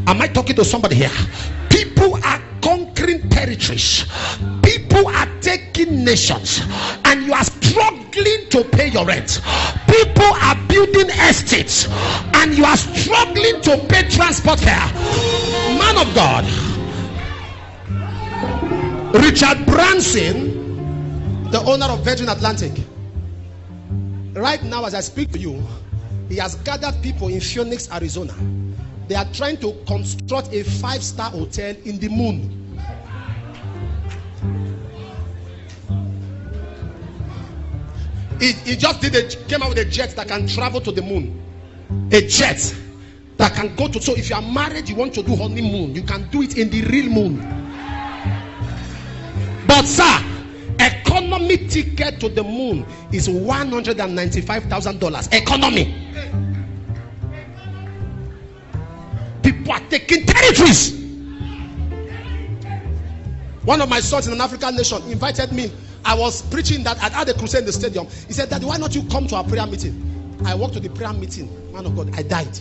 Am I talking to somebody here? People are conquering territories. People are taking nations, and you are struggling to pay your rent. People are building estates, and you are struggling to pay transport fare. Man of God, Richard Branson, the owner of Virgin Atlantic, right now as I speak to you, he has gathered people in Phoenix, Arizona. They are trying to construct a 5-star hotel in the moon. He just came out with a jet that can travel to the moon. A jet that can go to, so if you are married, you want to do honeymoon, you can do it in the real moon. But sir, economy ticket to the moon is $195,000. Economy. People are taking territories. One of my sons in an African nation invited me. I was preaching that at the crusade in the stadium. He said, Daddy, why not you come to our prayer meeting? I walked to the prayer meeting. Man of God, I died.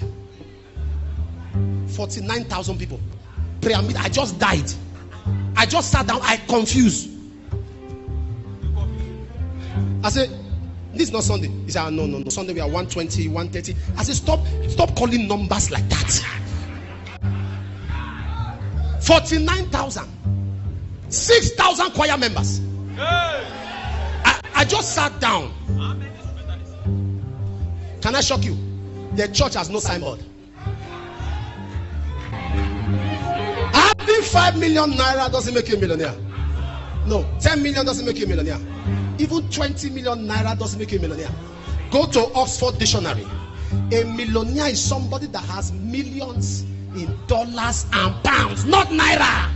49,000 people. Prayer meeting. I just died. I just sat down. I confused. I said, this is not Sunday. He said, no. Sunday we are 120, 130. I said, stop calling numbers like that. 49,000. 6,000 choir members. I just sat down. Can I shock you? The church has no signboard. Having 5 million naira doesn't make you a millionaire. No, 10 million doesn't make you a millionaire. Even 20 million naira doesn't make you a millionaire. Go to Oxford Dictionary. A millionaire is somebody that has millions in dollars and pounds, not naira.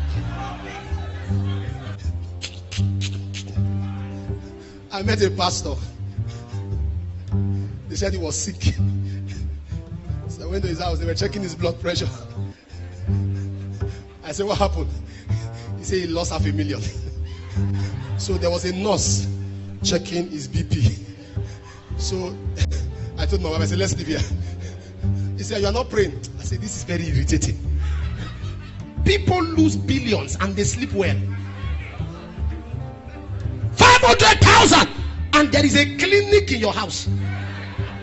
I met a pastor. They said he was sick. So I went to his house. They were checking his blood pressure. I said, what happened? He said he lost $500,000. So there was a nurse checking his BP. So I told my wife, I said, let's leave here. He said, you are not praying. I said, this is very irritating. People lose billions and they sleep well. 500,000 and there is a clinic in your house.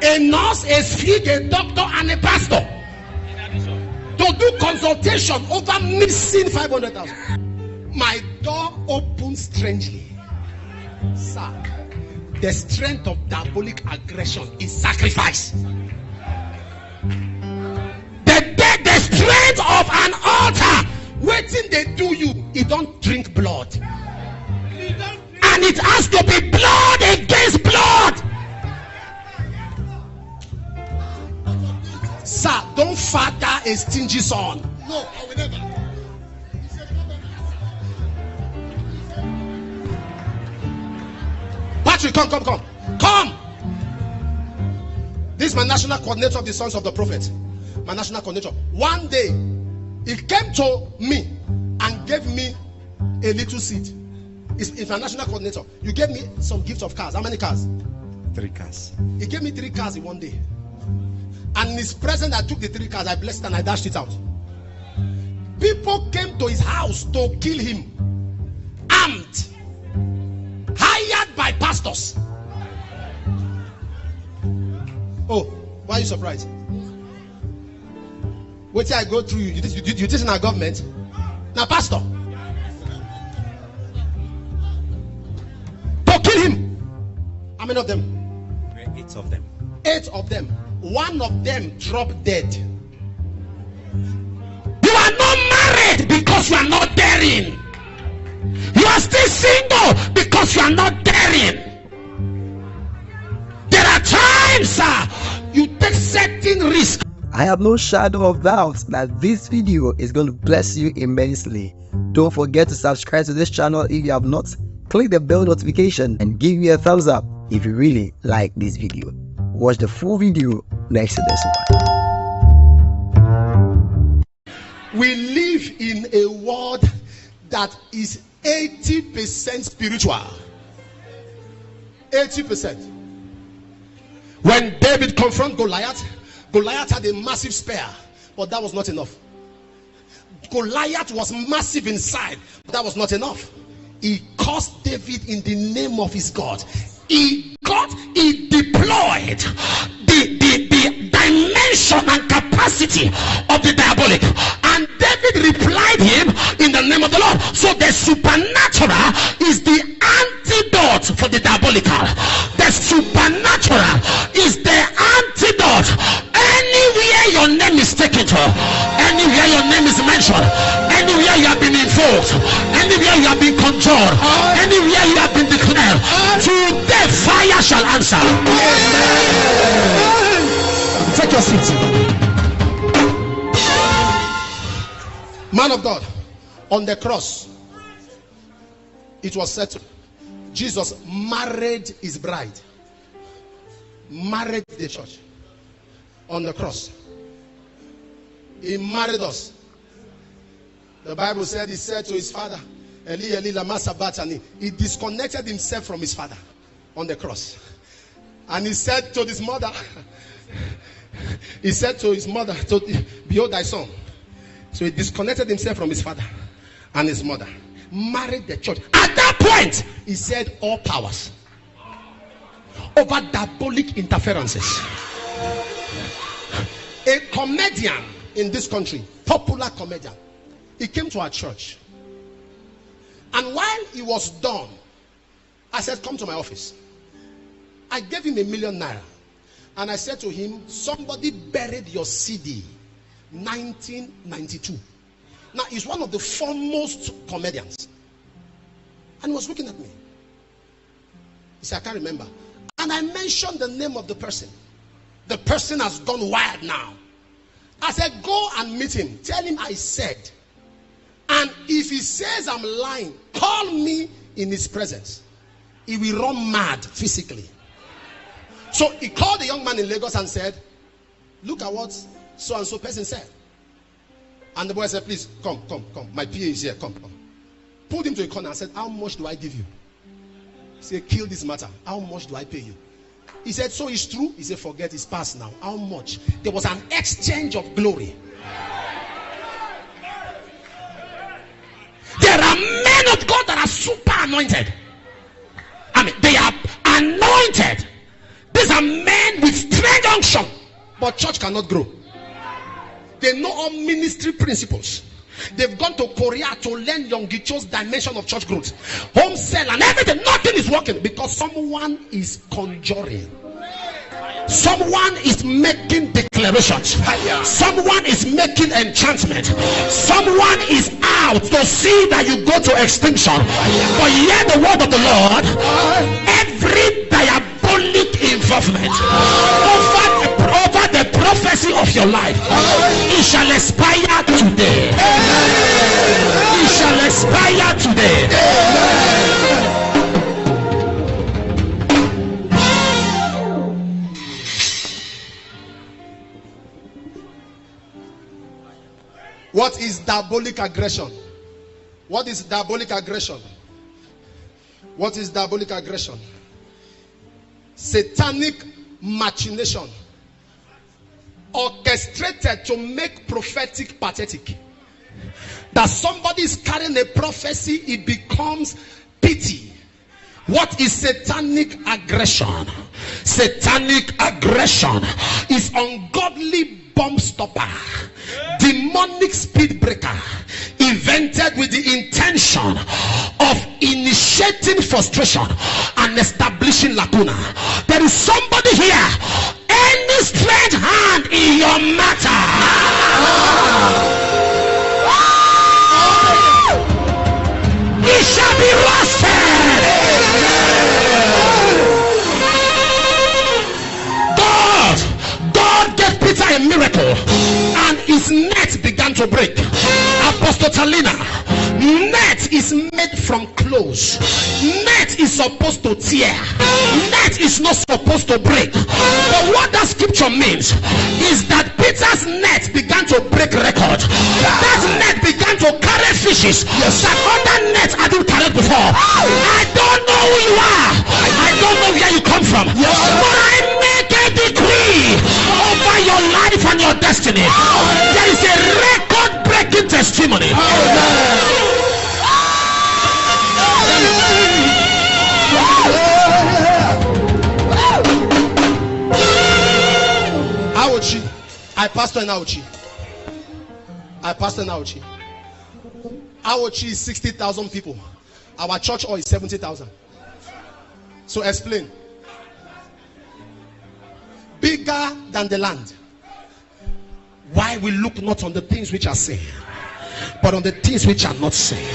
A nurse, a sick, a doctor, and a pastor to do consultation over missing 500,000. My door opened strangely. Sir, the strength of diabolic aggression is sacrifice. The strength of an altar waiting they do you, it don't drink blood. And it has to be blood against blood. Sir, don't father a stingy son. No, I will never. Patrick, come. This is my national coordinator of the Sons of the Prophet. My national coordinator. One day, he came to me and gave me a little seed. It's my national coordinator. You gave me some gifts of cars. How many cars? 3 cars. He gave me 3 cars in one day. And in his presence, I took the 3 cars, I blessed it and I dashed it out. People came to his house to kill him. Armed. Hired by pastors. Oh, why are you surprised? Wait till I go through you. You this in our government? Now, pastor. To kill him. How many of them? 8 of them. 8 of them. 1 of them dropped dead. You are not married because you are not daring. You are still single because you are not daring. There are times, sir, you take certain risks. I have no shadow of doubt that this video is going to bless you immensely. Don't forget to subscribe to this channel if you have not. Click the bell notification and give me a thumbs up if you really like this video. Watch the full video next to this one. We live in a world that is 80% spiritual. 80%. When David confronted Goliath, Goliath had a massive spear, but that was not enough. Goliath was massive inside. That was not enough. He cursed David in the name of his God. He deployed the dimension and capacity of the diabolic, and David replied him in the name of the Lord. So the supernatural is the antidote for the diabolical. The supernatural is the antidote. Anywhere your name is taken to, anywhere your name is mentioned, anywhere you have been invoked, anywhere you have been controlled, anywhere you have been declared, today fire shall answer. Take your seat. Man of God, on the cross, it was settled. Jesus married his bride, married the church. On the cross, he married us. The Bible said, he said to his father, Eli Eli lama sabachthani. He disconnected himself from his father on the cross, and he said to his mother, behold thy son. So he disconnected himself from his father and his mother, married the church. At that point, he said all powers over diabolic interferences. A comedian in this country, popular comedian, he came to our church, and while he was done, I said, come to my office. I gave him ₦1 million, and I said to him, somebody buried your CD 1992. Now he's one of the foremost comedians, and he was looking at me. He said, I can't remember. And I mentioned the name of the person. The person has gone wild now. I said, go and meet him. Tell him I said. And if he says I'm lying, call me in his presence. He will run mad physically. So he called the young man in Lagos and said, look at what so and so person said. And the boy said, please, come. My PA is here, come. Pulled him to a corner and said, how much do I give you? He said, kill this matter. How much do I pay you? He said, so it's true? He said, forget, it's past now. How much? There was an exchange of glory. There are men of God that are super anointed. I mean, they are anointed. These are men with strange unction, but church cannot grow. They know all ministry principles. They've gone to Korea to learn Yongicho's dimension of church growth, home cell and everything. Nothing is working because someone is conjuring. Someone is making declarations. Someone is making enchantment. Someone is out to see that you go to extinction. But hear the word of the Lord. Every diabolic involvement over the prophecy of your life, it shall expire today. It shall expire today. What is diabolic aggression? What is diabolic aggression? What is diabolic aggression? Satanic machination orchestrated to make prophetic pathetic. That somebody is carrying a prophecy, it becomes pity. What is satanic aggression? Satanic aggression is ungodly bomb stopper, demonic speed breaker, invented with the intention of initiating frustration and establishing lacuna. There is somebody here, any strange hand in your matter, it shall be roasted. God gave Peter a miracle and his net began to break. Apostle Talina, net is made from clothes. Net is supposed to tear. Net is not supposed to break. But what that scripture means is that Peter's net began to break record. That net began to carry fishes that other nets hadn't carried before. I don't know who you are. I don't know where you come from. But I make a decree over your life and your destiny. There is a record-breaking testimony. pastor in Auchi. I pastor in Auchi. Auchi is 60,000 people. Our church hall is 70,000. So explain. Bigger than the land. Why we look not on the things which are seen, but on the things which are not seen.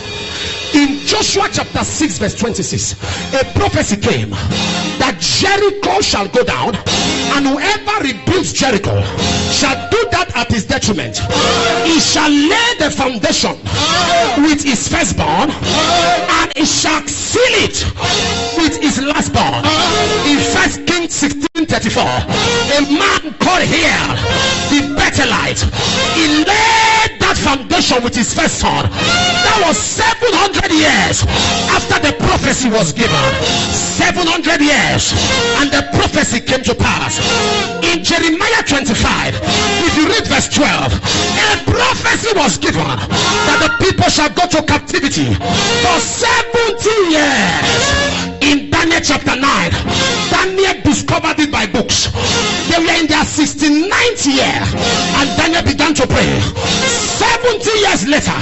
In Joshua chapter 6 verse 26, a prophecy came that Jericho shall go down, and whoever rebuilds Jericho shall do that at his detriment. He shall lay the foundation with his firstborn, and he shall seal it with his lastborn. In 1 Kings 16:34, a man called here the Bethelite, he laid that foundation with his first son. That was 700 years after the prophecy was given. 700 years, and the prophecy came to pass. In Jeremiah 25, if you read verse 12, a prophecy was given that the people shall go to captivity for 70 years. In Daniel chapter 9, Daniel discovered it by books. They were in their 69th year, and Daniel began to pray. 70 years later,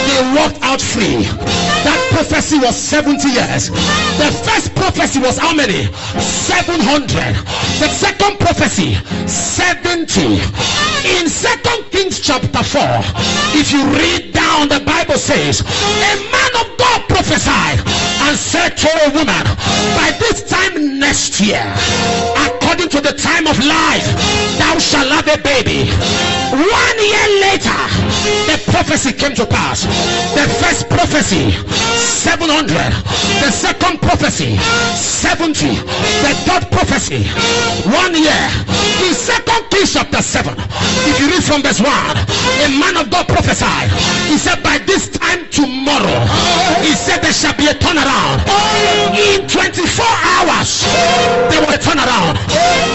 they walked out free. That prophecy was 70 years. The first prophecy was how many? 700. The second prophecy, 70. In 2 Kings chapter 4, if you read down, the Bible says, a man of God prophesied and said to a woman, by this time next year, according to the time of life, thou shalt have a baby. 1 year later, the prophecy came to pass. The first prophecy, 700. The second prophecy, 70. The third prophecy, 1 year. In 2 Kings chapter 7, if you read from verse 1, a man of God prophesied. He said, by this time tomorrow, he said there shall be a turnaround. In 24 hours, there was a turnaround.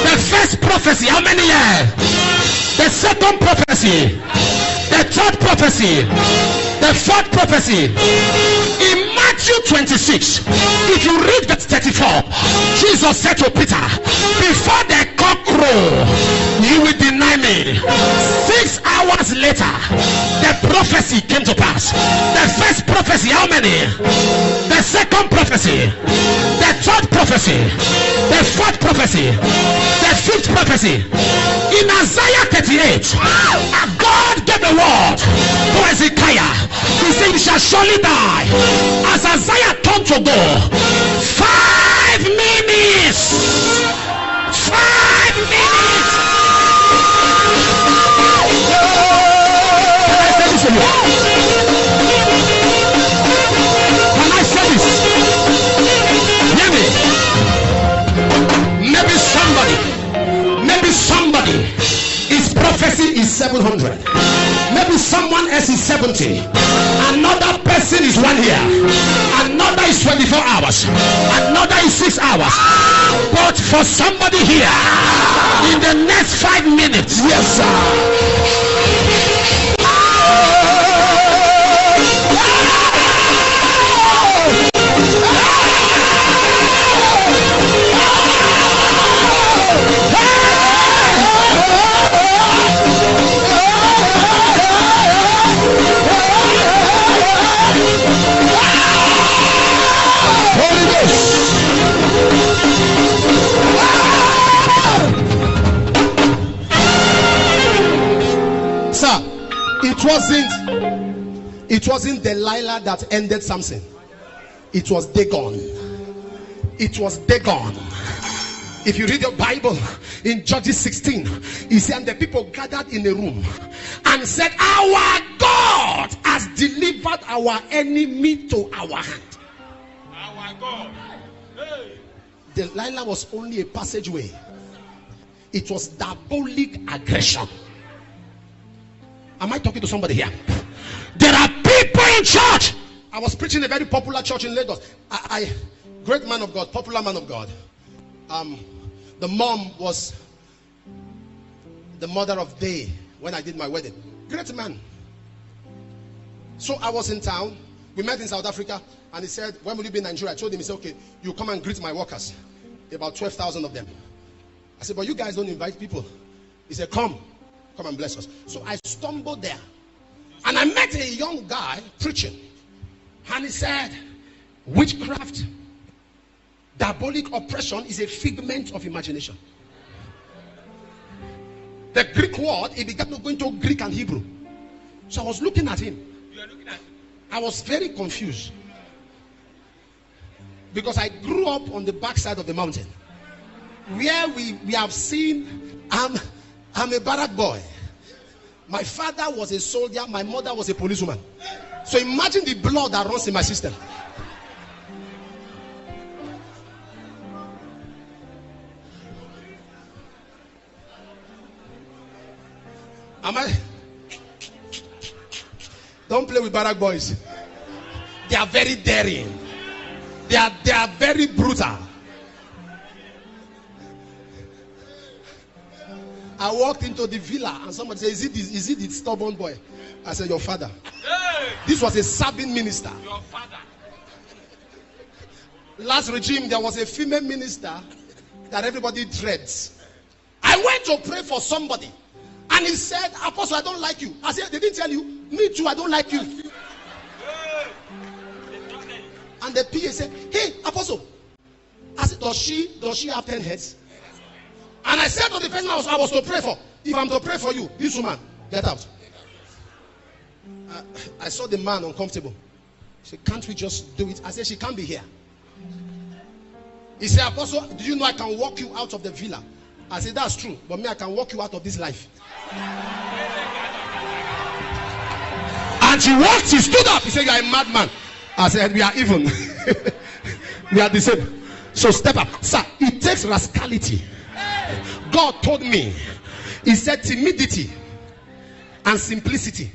The first prophecy, how many years? The second prophecy, the third prophecy, the fourth prophecy. In Matthew 26, if you read verse 34, Jesus said to Peter, before the cock crow, you will deny me. 6 hours later, the prophecy came to pass. The first prophecy, how many? The second prophecy, the third prophecy, the fourth prophecy, the fifth prophecy. In Isaiah 38, God gave a word to Ezekiel. He said, you shall surely die. As Isaiah turned to go, 5 minutes. 5 minutes. Can I say this to you? Can I say this? Hear me. Maybe somebody, his prophecy is 700. Maybe someone else is 70. Another person is 1 year. Another is 24 hours. Another is 6 hours. But for somebody here, in the next 5 minutes, yes, sir. It wasn't Delilah that ended Samson. It was Dagon. It was Dagon. If you read your Bible in Judges 16, he said, and the people gathered in a room and said, our God has delivered our enemy to our hand. Our God. Hey. Delilah was only a passageway. It was diabolic aggression. Am I talking to somebody here? There are people in church. I was preaching a very popular church in Lagos. Great man of God, popular man of God. The mom was the mother of Day when I did my wedding. Great man. So I was in town. We met in South Africa, and he said, when will you be in Nigeria? I told him, he said, okay, you come and greet my workers. About 12,000 of them. I said, but you guys don't invite people. He said, come come and bless us. So I stumbled there. And I met a young guy preaching. And he said, witchcraft, diabolic oppression is a figment of imagination. The Greek word, he began to go into Greek and Hebrew. So I was looking at him. You are looking at him. I was very confused. Because I grew up on the backside of the mountain. Where we have seen, I'm a barrack boy. My father was a soldier, my mother was a policewoman. So imagine the blood that runs in my system. Don't play with barrack boys. They are very daring. They are very brutal. I walked into the villa and somebody said, is it the stubborn boy? I said, your father. Hey! This was a serving minister. Your father. Last regime, there was a female minister that everybody dreads. I went to pray for somebody. And he said, Apostle, I don't like you. I said, they didn't tell you. Me too, I don't like you. Hey! And the PA said, hey, Apostle. I said, does she have 10 heads? And I said to the person I was to pray for, if I'm to pray for you, this woman, get out. I saw the man uncomfortable. He said, can't we just do it? I said, she can't be here. He said, Apostle, do you know I can walk you out of the villa? I said, that's true, but me, I can walk you out of this life. And she walked, she stood up. He said, you are a madman. I said, we are even. We are the same. So step up. Sir, it takes rascality. God told me, he said timidity and simplicity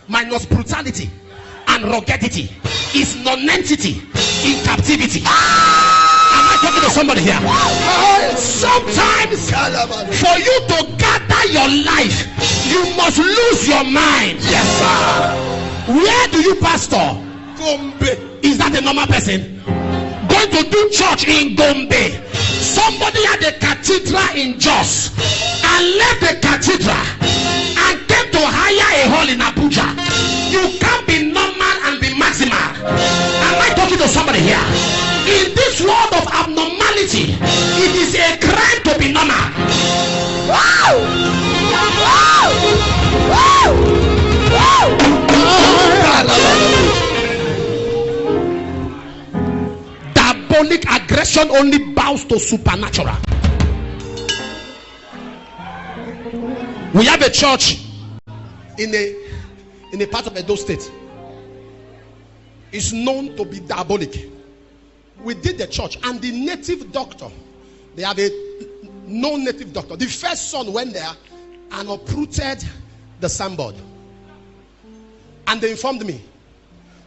minus brutality and ruggedity is non-entity in captivity. Am I talking to somebody here? Sometimes for you to gather your life, you must lose your mind. Yes, sir. Where do you pastor? Gombe. Is that a normal person? Going to do church in Gombe. Somebody had a cathedral in Jos and left the cathedral and came to hire a hall in Abuja. You can't be normal and be maximal. Am I talking to somebody here? In this world of abnormality, it is a crime to be normal. Wow! Wow! Wow! Diabolic aggression only bows to supernatural. We have a church in a part of Edo State. It's known to be diabolic. We did the church, and the native doctor, they have a non-native doctor. The first son went there and uprooted the signboard. And they informed me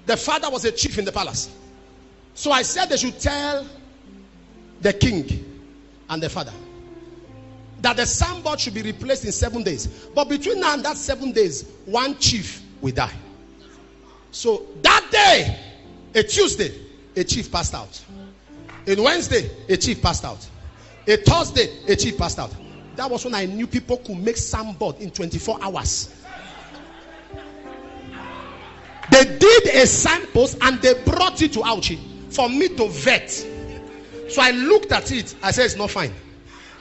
the father was a chief in the palace. So I said they should tell the king and the father that the signboard should be replaced in 7 days. But between now and that 7 days, one chief will die. So that day, a Tuesday, a chief passed out. A Wednesday, a chief passed out. A Thursday, a chief passed out. That was when I knew people could make signboard in 24 hours. They did a signpost and they brought it to Auchi for me to vet. So I looked at it. I said, it's not fine.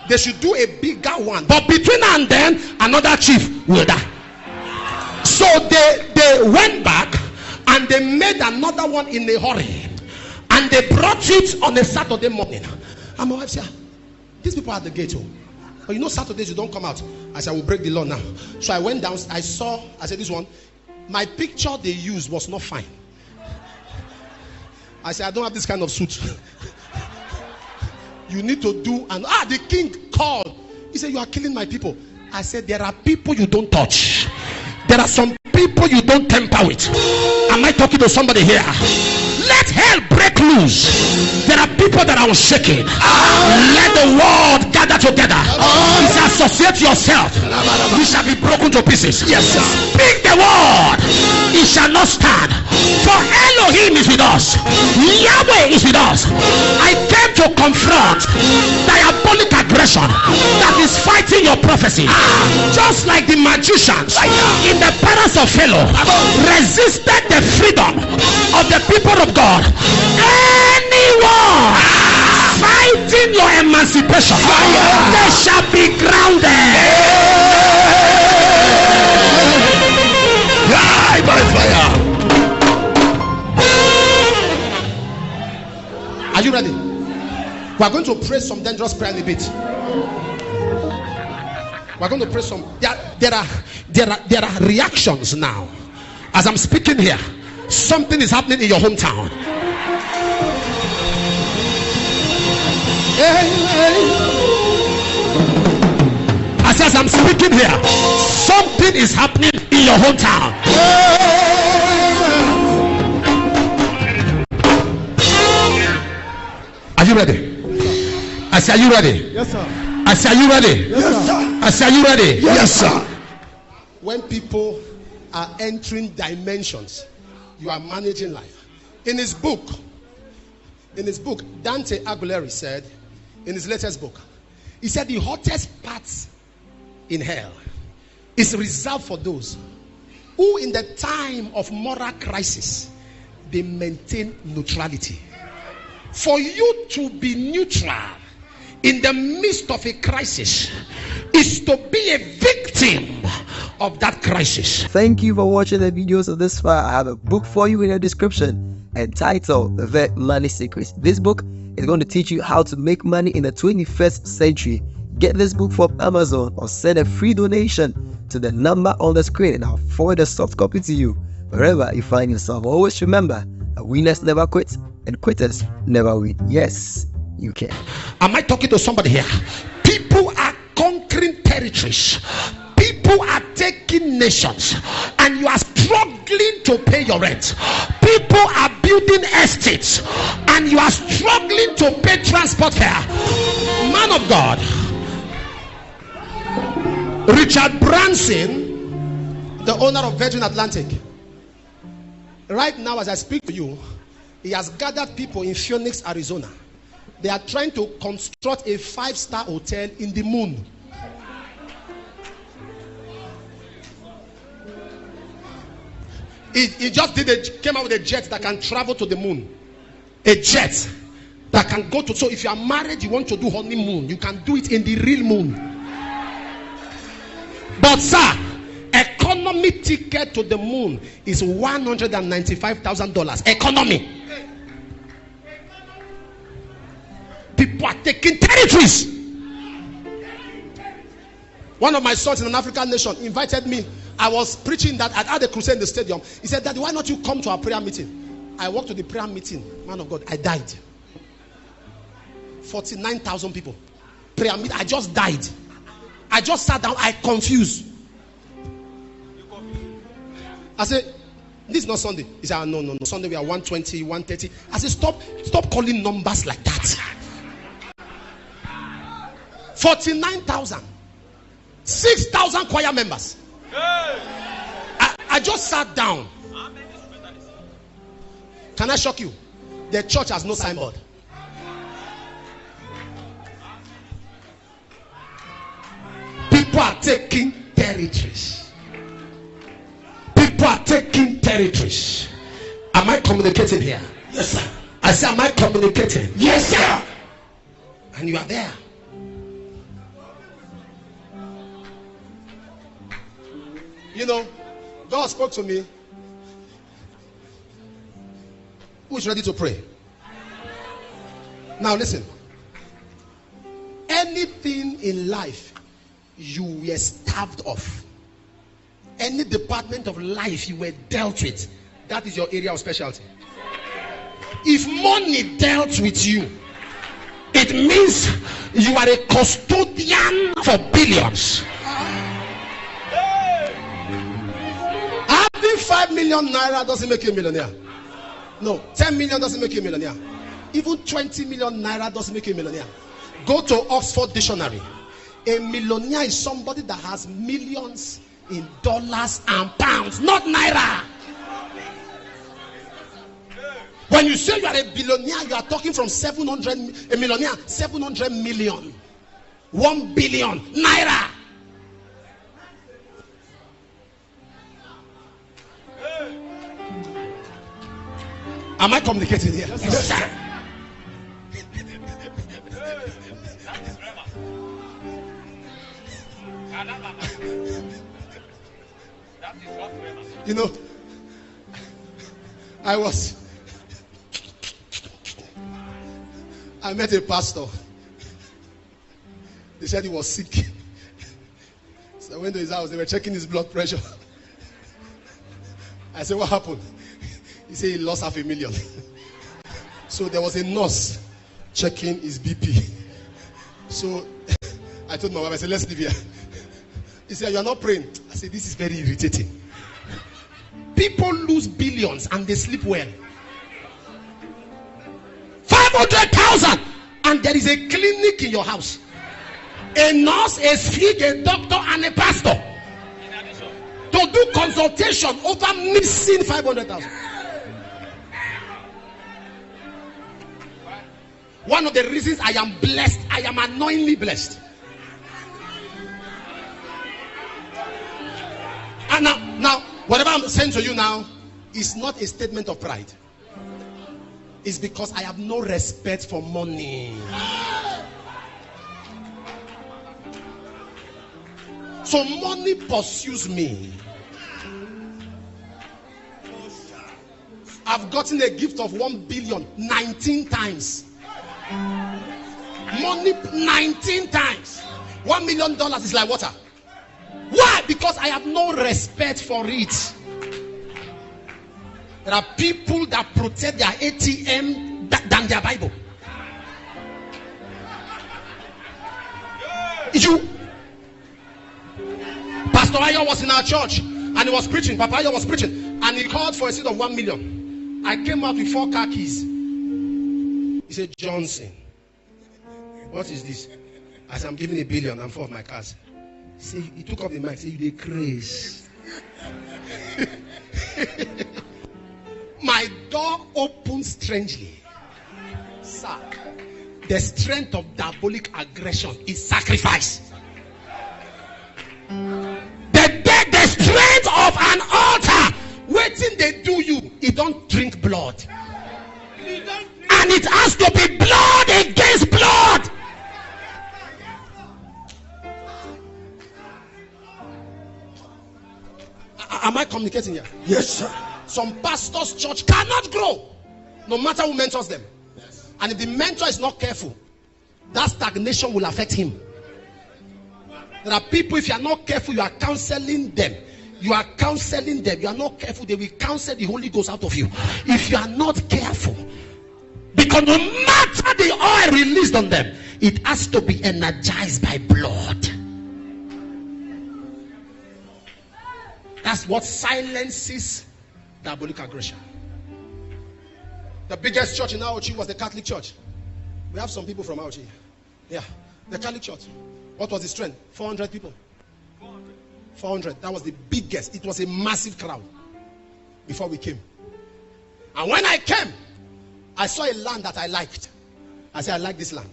They should do a bigger one. But between now and then, another chief will die. So they went back and they made another one in a hurry. And they brought it on a Saturday morning. And my wife said, these people are at the gate. But you know, Saturdays you don't come out. I said, I will break the law now. So I went down. I said, this one. My picture they used was not fine. I said, I don't have this kind of suit. You need to do. And the king called. He said, you are killing my people. I said, there are people you don't touch. There are some people you don't tamper with. Am I talking to somebody here? Let hell break loose. There are people that are shaking. Let the world gather together. You shall associate yourself. We shall be broken to pieces. Yes, sir. Speak the word. It shall not stand. For Elohim is with with us. Yahweh is with us. I came to confront diabolic aggression that is fighting your prophecy. Just like the magicians in the palace of Pharaoh resisted the freedom of the people of God. Anyone fighting your emancipation, they shall be grounded. By fire. Are you ready? We are going to pray some dangerous prayer in a bit. We are going to pray some. There are reactions now. As I'm speaking here, something is happening in your hometown. As I'm speaking here, something is happening in your hometown. Are you ready? I say, are you ready? Yes, sir. I say, are you ready? Yes, sir. I say, are you ready? Yes, sir. When people are entering dimensions, you are managing life. In his book, Dante Alighieri said, in his latest book, he said the hottest parts in hell is reserved for those who in the time of moral crisis they maintain neutrality. For you to be neutral in the midst of a crisis is to be a victim of that crisis. Thank you for watching the videos of this far. I have a book for you in the description entitled The Money Secrets. This book is going to teach you how to make money in the 21st century. Get this book from Amazon or send a free donation to the number on the screen and I'll forward a soft copy to you wherever you find yourself. Always remember, winners never quit and quitters never win. Yes, you can. Am I talking to somebody here? People are conquering territories. People are taking nations and you are struggling to pay your rent. People are building estates and you are struggling to pay transport fare. Man of God, Richard Branson, the owner of Virgin Atlantic, right now as I speak to you, he has gathered people in Phoenix, Arizona. They are trying to construct a 5-star hotel in the moon. He just came out with a jet that can travel to the moon. A jet that can go to, so if you are married, you want to do honeymoon, you can do it in the real moon. But sir, economy ticket to the moon is $195,000. Economy. People are taking territories. One of my sons in an African nation invited me. I was preaching that I had a crusade in the stadium. He said, Daddy, why not you come to our prayer meeting? I walked to the prayer meeting. Man of God, I died. 49,000 people. Prayer meeting. I just died. I just sat down. I confused. I said, this is not Sunday. He said, no. Sunday we are 120, 130. I said, stop calling numbers like that. 49,000. 6,000 choir members. I just sat down. Can I shock you? The church has no signboard. People are taking territories. People are taking territories. Am I communicating here? Yes, sir. I say, am I communicating? Yes, sir. And you are there. You know, God spoke to me. Who is ready to pray? Now listen. Anything in life you were starved of, any department of life you were dealt with, that is your area of specialty. If money dealt with you, it means you are a custodian for billions. Having 5 million naira doesn't make you a millionaire. No, 10 million doesn't make you a millionaire. Even 20 million naira doesn't make you a millionaire. Go to Oxford Dictionary. A millionaire is somebody that has millions in dollars and pounds, not naira. When you say you are a billionaire, you are talking from 700, a millionaire, 700 million, 1 billion naira. Am I communicating here? Yes, sir. You know, I met a pastor. They said he was sick. So I went to his house. They were checking his blood pressure. I said, what happened? He said he lost 500,000. So there was a nurse checking his BP. So I told my wife, I said, let's leave here. He said, you are not praying. I said, this is very irritating. People lose billions and they sleep well. 500,000 and there is a clinic in your house. A nurse, a swig, a doctor, and a pastor to do consultation over missing 500,000. One of the reasons I am blessed, I am unknowingly blessed. And now, whatever I'm saying to you now is not a statement of pride. It's because I have no respect for money. So money pursues me. I've gotten a gift of 1 billion 19 times. Money 19 times. $1 million is like water. Why? Because I have no respect for it. There are people that protect their ATM than their Bible. Pastor Ayo was in our church and he was preaching. Papa Ayo was preaching and he called for a seed of 1 million. I came out with 4 car keys. He said, Johnson, what is this? I said, I'm giving 1 billion and 4 of my cars. He took up the mic. Say, you dey craze. My door opened strangely. Sir, the strength of diabolic aggression is sacrifice. The strength of an altar waiting they do you, it don't drink blood. And it has to be blood against blood. Am I communicating here? Yes, sir. Some pastors' church cannot grow no matter who mentors them. Yes. And if the mentor is not careful, that stagnation will affect him. There are people, if you are not careful, you are counseling them. You are counseling them. You are not careful, they will counsel the Holy Ghost out of you. If you are not careful, because no matter the oil released on them, it has to be energized by blood. That's what silences diabolic aggression. The biggest church in Aochi was the Catholic Church. We have some people from Aochi. Yeah, the Catholic Church. What was the strength? 400 people. 400. That was the biggest. It was a massive crowd before we came. And when I came, I saw a land that I liked. I said, I like this land.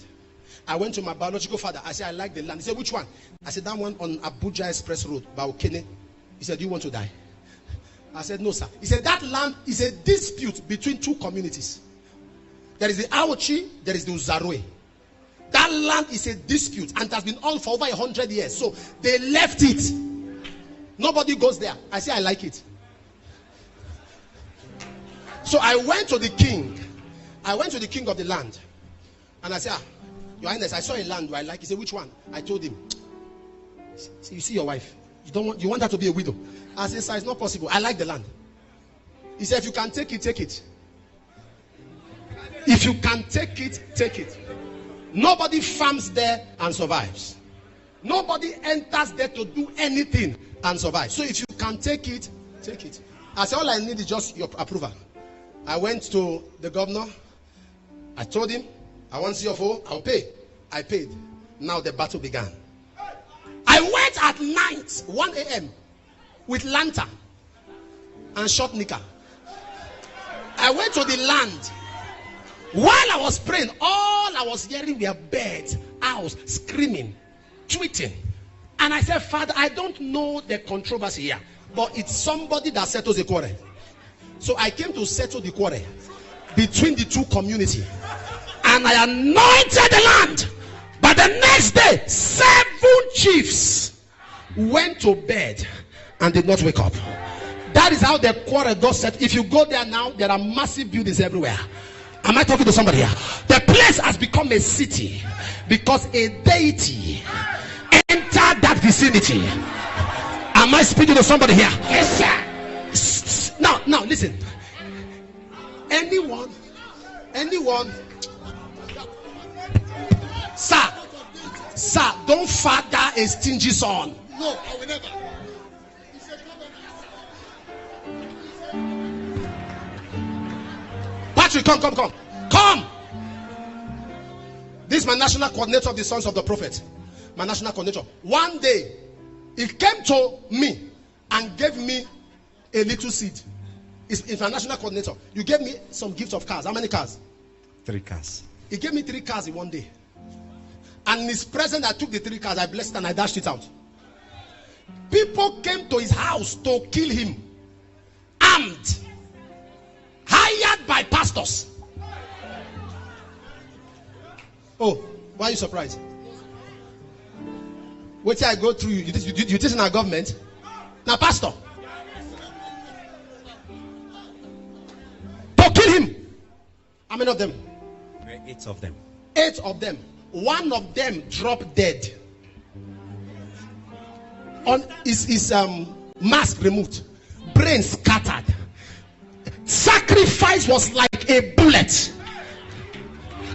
I went to my biological father. I said, I like the land. He said, which one? I said, that one on Abuja Express Road, Baokene. He said, do you want to die? I said, no, sir. He said, that land is a dispute between 2 communities. There is the Aochi, there is the Uzaroe. That land is a dispute and it has been on for over 100 years. So they left it. Nobody goes there. I said, I like it. So I went to the king. I went to the king of the land. And I said, Your Highness, I saw a land I like. He said, which one? I told him. You see your wife. You want her to be a widow. I said, sir, it's not possible. I like the land. He said, if you can take it, take it. If you can take it, take it. Nobody farms there and survives. Nobody enters there to do anything and survive. So if you can take it, take it. I said, all I need is just your approval. I went to the governor. I told him, I want CFO, I'll pay. I paid. Now the battle began. I went at night, 1 a.m. with lantern and short knicker. I went to the land. While I was praying, all I was hearing were birds, owls, screaming, tweeting. And I said, Father, I don't know the controversy here, but it's somebody that settles the quarrel. So I came to settle the quarrel between the two communities. And I anointed the land. But the next day, 7 chiefs went to bed and did not wake up. That is how the quarrel got set. If you go there now, there are massive buildings everywhere. Am I talking to somebody here? The place has become a city because a deity entered that vicinity. Am I speaking to somebody here? Yes, sir. Now listen. Anyone, sir, don't father a stingy son. No, I will never. Patrick, come. This is my national coordinator of the Sons of the Prophet. My national coordinator. One day, he came to me and gave me a little seed. It's my national coordinator. You gave me some gifts of cars. How many cars? 3 cars. He gave me 3 cars in one day. And in his presence, I took the 3 cars, I blessed it, and I dashed it out. People came to his house to kill him. Armed. Hired by pastors. Oh, why are you surprised? Wait till I go through you. You this in our government? Now, pastor. To kill him. How many of them? 8 of them. 8 of them. 1 of them dropped dead. On his mask removed. Brain scattered. Sacrifice was like a bullet.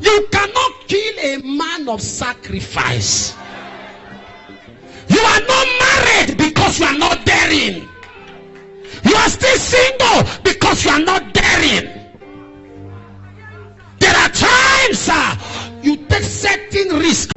You cannot kill a man of sacrifice. You are not married because you are not daring. You are still single because you are not daring. There are times you take certain risks